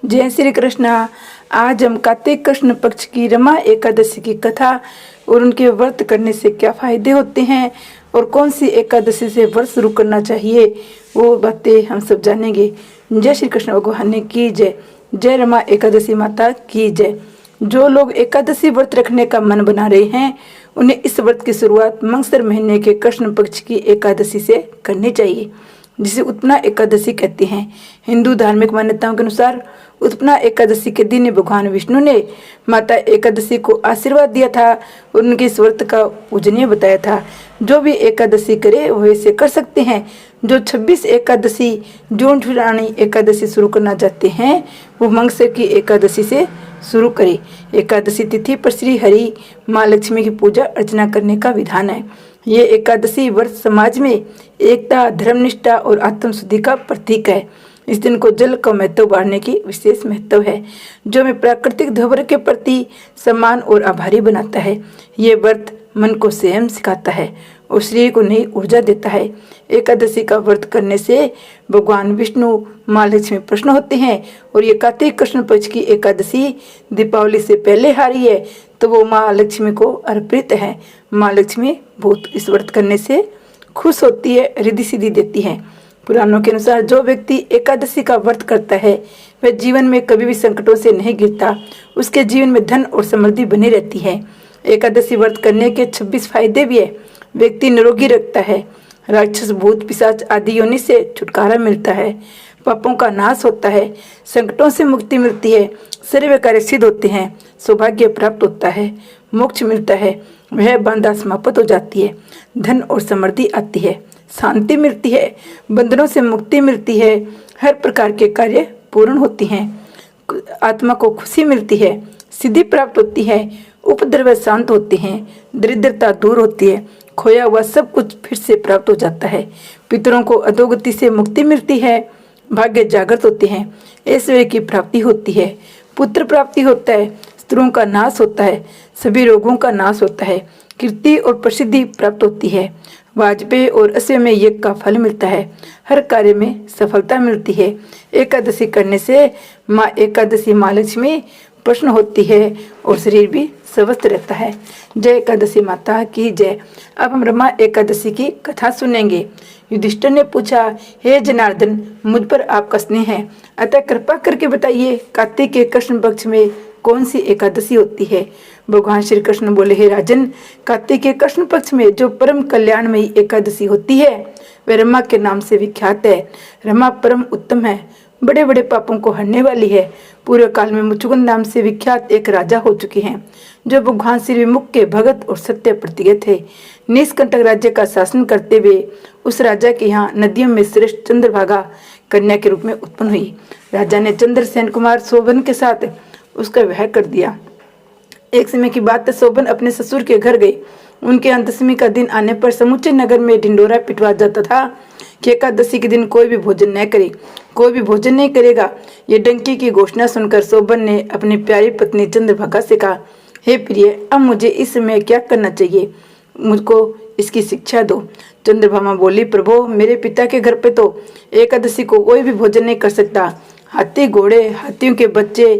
जय श्री कृष्ण। आज हम कार्तिक कृष्ण पक्ष की रमा एकादशी की कथा और उनके व्रत करने से क्या फायदे होते हैं और कौन सी एकादशी से व्रत शुरू करना चाहिए वो बातें हम सब जानेंगे। जय श्री कृष्ण भगवान की जय। जय रमा एकादशी माता की जय। जो लोग एकादशी व्रत रखने का मन बना रहे हैं उन्हें इस व्रत की शुरुआत मंगसर महीने के कृष्ण पक्ष की एकादशी से करनी चाहिए, जिसे उत्पन्ना एकादशी कहते हैं। हिंदू धार्मिक मान्यताओं के अनुसार उत्पन्ना एकादशी के दिन भगवान विष्णु ने माता एकादशी को आशीर्वाद दिया था और उनके इस व्रत का पूजनीय बताया था। जो भी एकादशी करे वो इसे कर सकते हैं। जो 26 एकादशी जून जुलानी एकादशी शुरू करना चाहते हैं वो मंगसर की एकादशी से शुरू करें। एकादशी तिथि पर श्री हरि माँ लक्ष्मी की पूजा अर्चना करने का विधान है। ये एकादशी व्रत समाज में एकता, धर्मनिष्ठा और आत्मशुद्धि का प्रतीक है। इस दिन को जल का महत्व बढ़ाने की विशेष महत्व है, जो हमें प्राकृतिक धरोहर के प्रति सम्मान और आभारी बनाता है। ये व्रत मन को संयम सिखाता है और शरीर को नई ऊर्जा देता है। एकादशी का व्रत करने से भगवान विष्णु माँ लक्ष्मी प्रसन्न होते हैं और ये कार्तिक कृष्ण पक्ष की एकादशी दीपावली से पहले आ रही है तो वो माँ लक्ष्मी को अर्पित है। माँ लक्ष्मी बहुत इस व्रत करने से खुश होती है, रिद्धि सिद्धि देती है। पुराणों के अनुसार जो व्यक्ति एकादशी का व्रत करता है वह जीवन में कभी भी संकटों से नहीं गिरता, उसके जीवन में धन और समृद्धि बनी रहती है। एकादशी व्रत करने के 26 फायदे भी है। व्यक्ति निरोगी रखता है, राक्षस भूत पिशाच आदि योनि से छुटकारा मिलता है, पापों का नाश होता है, संकटों से मुक्ति मिलती है, सर्व कार्य सिद्ध होते हैं, सौभाग्य प्राप्त होता है, मोक्ष मिलता है, वह बांधा समाप्त हो जाती है, धन और समृद्धि आती है, शांति मिलती है, बंधनों से मुक्ति मिलती है, हर प्रकार के कार्य पूर्ण होती हैं, आत्मा को खुशी मिलती है, सिद्धि प्राप्त होती है, उपद्रव शांत होते हैं, दरिद्रता दूर होती है, खोया हुआ सब कुछ फिर से प्राप्त हो जाता है, पितरों को अधोगति से मुक्ति मिलती है, भाग्य जागृत होते हैं, ऐश्वर्य की प्राप्ति होती है, पुत्र प्राप्ति होता है, शत्रुओं का नाश होता है, सभी रोगों का नाश होता है, कीर्ति और प्रसिद्धि प्राप्त होती है, वाजपेयी और अश्वमेध यज्ञ का फल मिलता है, हर कार्य में सफलता मिलती है। एकादशी करने से माँ एकादशी माँ लक्ष्मी प्रसन्न होती है और शरीर भी स्वस्थ रहता है। जय एकादशी माता की जय। अब हम रमा एकादशी की कथा सुनेंगे। युधिष्ठिर ने पूछा, हे जनार्दन, मुझ पर आपका स्नेह है, अतः कृपा करके बताइए कार्तिक के कृष्ण पक्ष में कौन सी एकादशी होती है। भगवान श्री कृष्ण बोले, हे राजन, कार्तिक के कृष्ण पक्ष में जो परम कल्याणमयी एकादशी होती है वह रमा के नाम से विख्यात है। रमा परम उत्तम है, बड़े बड़े पापों को हरने वाली है। पूर्व काल में मुचुकुंद नाम से विख्यात एक राजा हो चुके हैं जो भगवान श्री विमुख के भगत और सत्य प्रतिज्ञ थे। निष्कंटक राज्य का शासन करते हुए उस राजा के यहाँ नदियों में श्रेष्ठ चंद्रभागा कन्या के रूप में उत्पन्न हुई। राजा ने चंद्रसेन कुमार शोभन के साथ उसका विवाह कर दिया। एक समय की बात है, शोभन अपने ससुर के घर गई। उनके दशमी का दिन आने पर समूचे नगर में ढिंडोरा पिटवा जाता था कि एकादशी के दिन कोई भी भोजन न करे, कोई भी भोजन नहीं करेगा। ये डंकी की घोषणा सुनकर शोभन ने अपनी प्यारी पत्नी चंद्रभागा से कहा, हे प्रिय, अब मुझे इस समय क्या करना चाहिए, मुझको इसकी शिक्षा दो। चंद्रभामा बोली, प्रभु, मेरे पिता के घर पे तो एकादशी को कोई भी भोजन नहीं कर सकता। हाथी, घोड़े, हाथियों के बच्चे,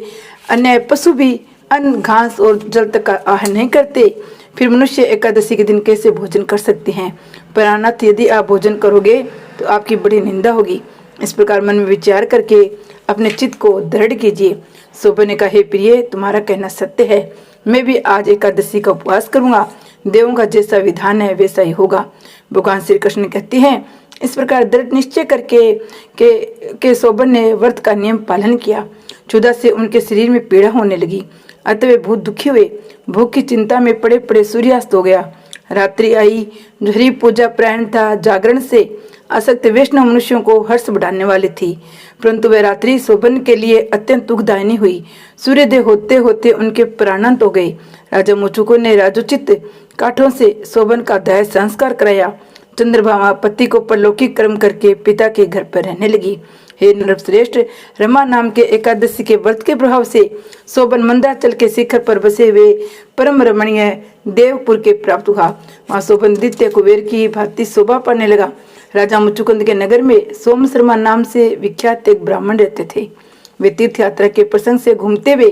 अन्य पशु भी अन्न, घास और जल तक का आहार नहीं करते, फिर मनुष्य एकादशी के दिन कैसे भोजन कर सकते हैं। पर अनाथ, यदि आप भोजन करोगे तो आपकी बड़ी निंदा होगी। इस प्रकार मन में विचार करके अपने चित्त को दृढ़ कीजिए। शोभन ने कहा, हे प्रिय, तुम्हारा कहना सत्य है, मैं भी आज एकादशी का उपवास करूंगा। देवों का जैसा विधान है वैसा ही होगा। भगवान श्री कृष्ण कहते हैं, इस प्रकार दृढ़ निश्चय करके के शोभन ने व्रत का नियम पालन किया। क्षुधा से उनके शरीर में पीड़ा होने लगी, अतः वे बहुत दुखी हुए। भूख की चिंता में पड़े पड़े सूर्यास्त हो गया। रात्रि आई, जो हरि पूजा प्रायण था, जागरण से आसक्त वैष्णव मनुष्यों को हर्ष बढ़ाने वाली थी, परंतु वह रात्रि शोभन के लिए अत्यंत दुखदायिनी हुई। सूर्योदय होते होते उनके प्राणांत हो गए। राजा मुचुकुंद ने राजोचित काठों से शोभन का दाह संस्कार कराया। चंद्रभामा पति को परलौकिक कर्म करके पिता के घर पर रहने लगी। हे नरश्रेष्ठ, रमा नाम के एकादशी के व्रत के प्रभाव से शोभन मंदाचल के शिखर पर बसे हुए परम रमणीय देवपुर के प्राप्त हुआ। वहाँ शोभन द्वितीय कुबेर की भांति शोभा पाने लगा। राजा मुचुकुंद के नगर में सोम शर्मा नाम से विख्यात एक ब्राह्मण रहते थे। वे तीर्थ यात्रा के प्रसंग से घूमते हुए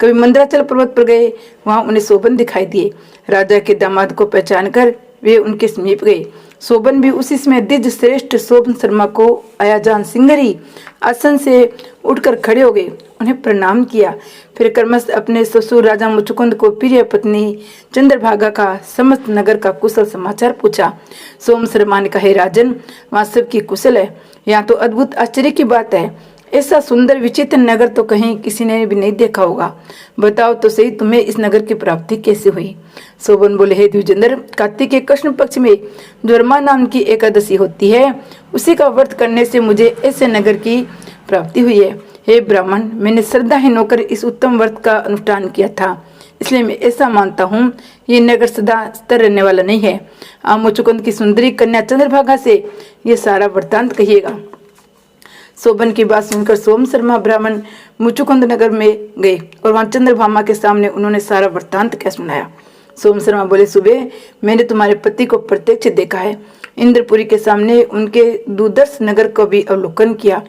कभी मंदराचल पर्वत पर गए, वहां उन्हें शोभन दिखाई दिए। राजा के दामाद को पहचान कर वे उनके समीप गए। शोभन भी उसी समय द्विज श्रेष्ठ शोभन शर्मा को अयाजान सिंगरी आसन से उठकर खड़े हो गए, उन्हें प्रणाम किया। फिर क्रमश अपने ससुर राजा मुचुकुंद को प्रिय पत्नी चंद्रभागा का समस्त नगर का कुशल समाचार पूछा। सोम शर्मा ने कहा, राजन, वहां सबकी कुशल है। यहाँ तो अद्भुत आश्चर्य की बात है, ऐसा सुंदर विचित्र नगर तो कहीं किसी ने भी नहीं देखा होगा। बताओ तो सही, तुम्हें इस नगर की प्राप्ति कैसे हुई? शोभन बोले, हे द्विजेंद्र, कार्तिक के कृष्ण पक्ष में जो रमा नाम की एकादशी होती है, उसी का व्रत करने से मुझे ऐसे नगर की प्राप्ति हुई है। हे ब्राह्मण, मैंने श्रद्धाहीन होकर इस उत्तम व्रत का अनुष्ठान किया था, इसलिए मैं ऐसा मानता हूँ ये नगर सदा स्थिर रहने वाला नहीं है। आप मुचुकुंद की सुंदरी कन्या चंद्रभागा से ये सारा वृत्तांत कहिएगा। शोभन की बात सुनकर सोम शर्मा ब्राह्मण मुचुकुंद नगर में गए और वहां चंद्रभामा के सामने उन्होंने सारा वृत्तांत क्या सुनाया। सोम शर्मा बोले, सुबह मैंने तुम्हारे पति को प्रत्यक्ष देखा है। इंद्रपुरी के सामने उनके दूरदर्श नगर को भी अवलोकन किया।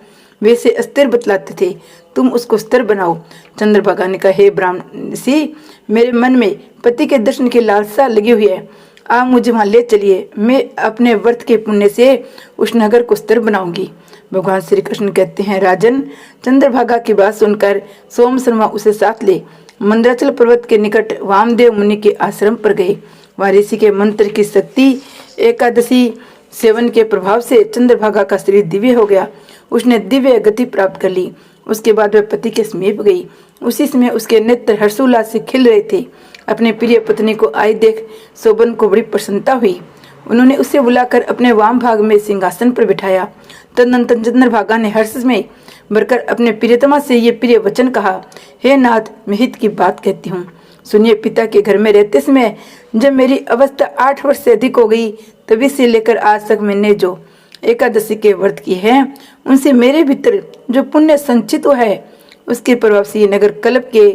वे से अस्थिर बतलाते थे, तुम उसको स्थिर बनाओ। चंद्रभागा ने कहा, हे ब्राह्मण ऋषि, मेरे मन में पति के दर्शन की लालसा लगी हुई है, आप मुझे वहां ले चलिए। मैं अपने व्रत के पुण्य से उस नगर को स्थिर बनाऊंगी। भगवान श्री कृष्ण कहते हैं, राजन, चंद्रभागा की बात सुनकर सोम शर्मा उसे साथ ले मंदराचल पर्वत के निकट वामदेव मुनि के आश्रम पर गए। वहां ऋषि के मंत्र की शक्ति एकादशी सेवन के प्रभाव से चंद्रभागा का शरीर दिव्य हो गया। उसने दिव्य गति प्राप्त कर ली। उसके बाद वह पति के समीप गई। उसी समय उसके नेत्र हर्षोल्लास से खिल रहे थे। अपने प्रिय पत्नी को आई देख शोभन को बड़ी प्रसन्नता हुई। उन्होंने उसे बुलाकर अपने वाम भाग में सिंहासन पर बिठाया। तदनंतर चंद्रभागा ने हर्ष में भरकर अपने प्रियतमा से ये प्रिय वचन कहा, हे नाथ, मैं हित की बात कहती हूँ। सुनिए, पिता के घर में रहते समय जब मेरी अवस्था 8 वर्ष से अधिक हो गई, तभी से लेकर आज तक मैंने जो एकादशी के व्रत किए हैं, उनसे मेरे भीतर जो पुण्य संचित हुआ है, उसके प्रभाव से ये नगर कल्प के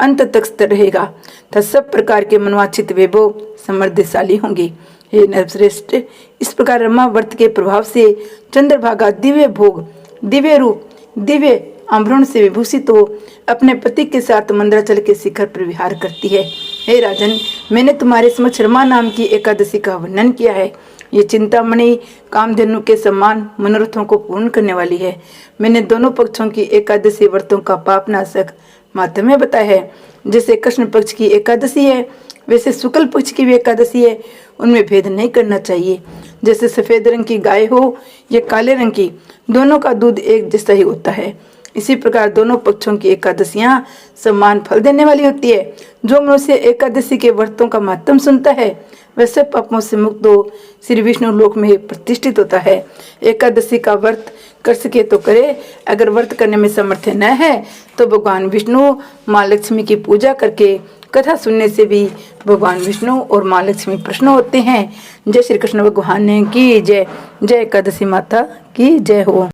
अंत तक स्थिर रहेगा तथा सब प्रकार के मनवांछित वैभव समृद्धशाली होंगे। हे नरश्रेष्ठ, इस प्रकार रमा व्रत के प्रभाव से चंद्रभागा दिव्य भोग, दिव्य रूप, दिव्य आभरण से विभूषित हो अपने पति के साथ मंदराचल के शिखर पर विहार करती है। हे राजन, मैंने तुम्हारे समक्ष रमा नाम की एकादशी का वर्णन किया है। ये चिंतामणि कामधेनु के समान मनोरथों को पूर्ण करने वाली है। मैंने दोनों पक्षों की एकादशी व्रतों का पापनाशक माध्यम बताया है। जैसे कृष्ण पक्ष की एकादशी है, वैसे शुक्ल पक्ष की भी एकादशी है, उनमें भेद नहीं करना चाहिए। जैसे सफेद रंग की गाय हो या काले रंग की, दोनों का दूध एक जैसा ही होता है। इसी प्रकार दोनों पक्षों की एकादशियां समान फल देने वाली होती है। जो मनुष्य एकादशी के व्रतों का महत्व सुनता है, वह सब पापों से मुक्त हो श्री विष्णु लोक में प्रतिष्ठित होता है। एकादशी का व्रत कर सके तो करे, अगर व्रत करने में सामर्थ्य न है तो भगवान विष्णु माँ लक्ष्मी की पूजा करके कथा सुनने से भी भगवान विष्णु और माँ लक्ष्मी प्रसन्न होते हैं। जय श्री कृष्ण भगवान की जय। जय एकादशी माता की जय हो।